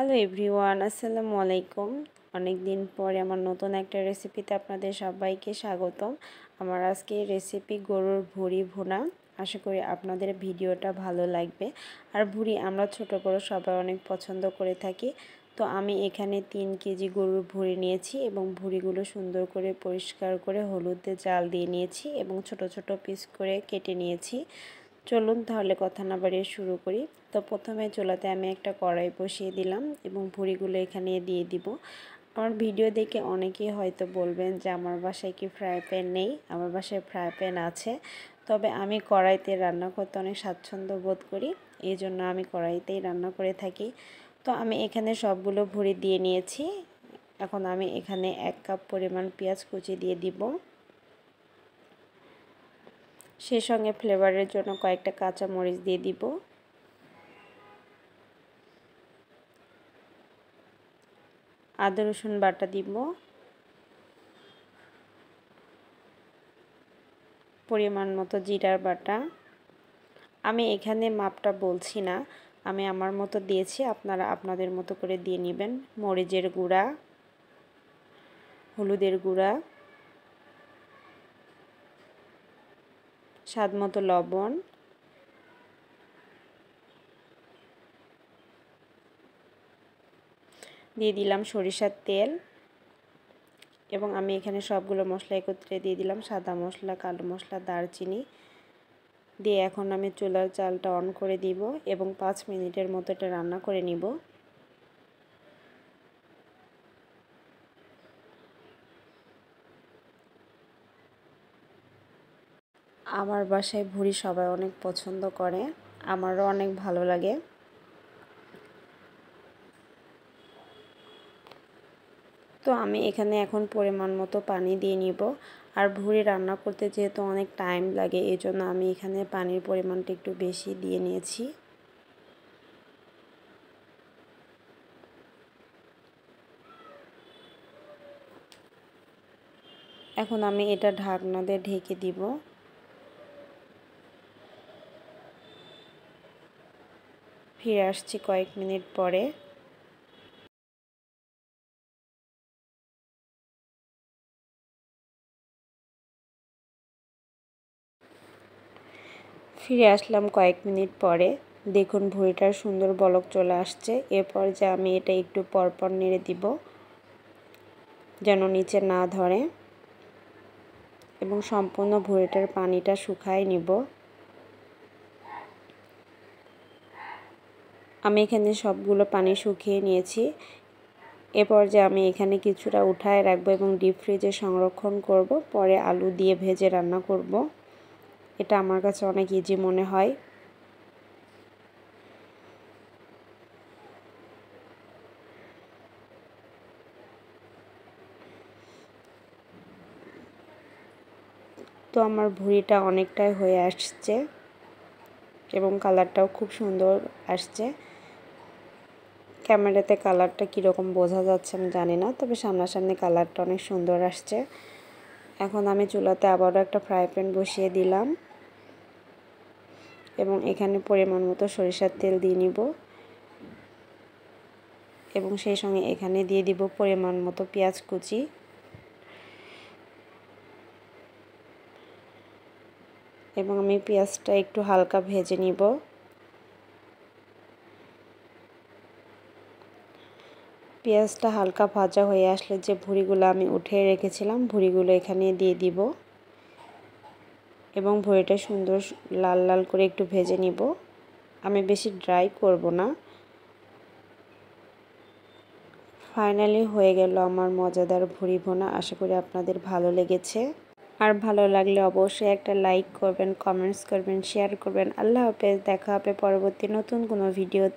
Hello everyone, আসসালামু আলাইকুম। অনেক দিন পরে আমার নতুন একটা রেসিপিতে আপনাদের সবাইকে স্বাগতম। আমার আজকে রেসিপি গরুর ভুঁড়ি ভুনা। আশা করি আপনাদের ভিডিওটা ভালো লাগবে। আর ভুঁড়ি আমরা ছোট বড় সবাই অনেক পছন্দ করে থাকি। তো আমি এখানে 3 কেজি গরুর ভুঁড়ি নিয়েছি এবং ভুঁড়িগুলো সুন্দর করে পরিষ্কার করে হলুদে জাল দিয়ে নিয়েছি এবং ছোট ছোট পিস করে কেটে নিয়েছি। চলুন তাহলে কথা না বাড়িয়ে শুরু করি। তো প্রথমে চুলাতে আমি একটা কড়াই বসিয়ে দিলাম এবং ভুঁড়িগুলো এখানে দিয়ে দিব। আমার ভিডিও দেখে অনেকেই হয়তো বলবেন যে আমার বাসায় কি ফ্রাই প্যান নেই। আমার বাসায় ফ্রাই প্যান আছে, তবে আমি কড়াইতে রান্না করতে অনেক স্বাচ্ছন্দ্য বোধ করি, এই জন্য আমি কড়াইতেই রান্না করে থাকি। তো আমি এখানে সবগুলো ভুঁড়ি দিয়ে নিয়েছি। এখন আমি এখানে 1 কাপ পরিমাণ পেঁয়াজ কুচি দিয়ে দিব। সেই সঙ্গে ফ্লেভারের জন্য কয়েকটা কাঁচা মরিচ দিয়ে দিব। আদা রসুন বাটা দিব। পরিমাণ মতো জিরার বাটা। আমি এখানে মাপটা বলছি না, আমি আমার মতো দিয়েছি, আপনারা আপনাদের মতো করে দিয়ে নেবেন। মরিচের গুঁড়া, হলুদের গুঁড়া, স্বাদ মতো লবণ, দিয়ে দিলাম সরিষার তেল এবং আমি এখানে সবগুলো মশলা একত্রে দিয়ে দিলাম। সাদা মশলা, কালো মশলা, দারচিনি দিয়ে এখন আমি চুলার জালটা অন করে দিব এবং 5 মিনিটের মতো এটা রান্না করে নিব। আমার বাসায় ভুঁড়ি সবাই অনেক পছন্দ করে, আমারও অনেক ভালো লাগে। তো আমি এখানে এখন পরিমাণ মতো পানি দিয়ে নিব। আর ভুঁড়ি রান্না করতে যেহেতু অনেক টাইম লাগে, এই জন্য আমি এখানে পানির পরিমাণটা একটু বেশি দিয়ে নিয়েছি। এখন আমি এটা ঢাকনা দিয়ে ঢেকে দিব। ফিরে আসছি কয়েক মিনিট পরে। ফিরে আসলাম কয়েক মিনিট পরে। দেখুন ভুঁড়িটার সুন্দর বলক চলে আসছে। এরপর যে আমি এটা একটু পরপর নেড়ে দিব যেন নিচে না ধরে এবং সম্পূর্ণ ভুঁড়িটার পানিটা শুকায় নিব। আমি এখানে সবগুলো পানি শুকিয়ে নিয়েছি। এরপর যে আমি এখানে কিছুটা উঠায় রাখবো এবং ডিপ ফ্রিজে সংরক্ষণ করব, পরে আলু দিয়ে ভেজে রান্না করব। এটা আমার কাছে অনেক ইজি মনে হয়। তো আমার ভুঁড়িটা অনেকটাই হয়ে আসছে এবং কালারটাও খুব সুন্দর আসছে। ক্যামেরাতে কালারটা কীরকম বোঝা যাচ্ছে আমি জানি না, তবে সামনাসামনি কালারটা অনেক সুন্দর আসছে। এখন আমি চুলাতে আবারও একটা ফ্রাই প্যান বসিয়ে দিলাম এবং এখানে পরিমাণ মতো সরিষার তেল দিয়ে নিব এবং সেই সঙ্গে এখানে দিয়ে দিব পরিমাণ মতো পেঁয়াজ কুচি এবং আমি পেঁয়াজটা একটু হালকা ভেজে নিব। পেঁয়াজটা হালকা ভাজা হয়ে আসলে যে ভুঁড়িগুলো আমি উঠিয়ে রেখেছিলাম, ভুঁড়িগুলো এখানে দিয়ে দিব এবং ভুঁড়িটা সুন্দর লাল লাল করে একটু ভেজে নিব। আমি বেশি ড্রাই করব না। ফাইনালি হয়ে গেল আমার মজাদার ভুঁড়ি ভুনা। আশা করি আপনাদের ভালো লেগেছে। আর ভালো লাগলে অবশ্যই একটা লাইক করবেন, কমেন্টস করবেন, শেয়ার করবেন। আল্লাহ হাফেজ। দেখা হবে পরবর্তী নতুন কোনো ভিডিওতে।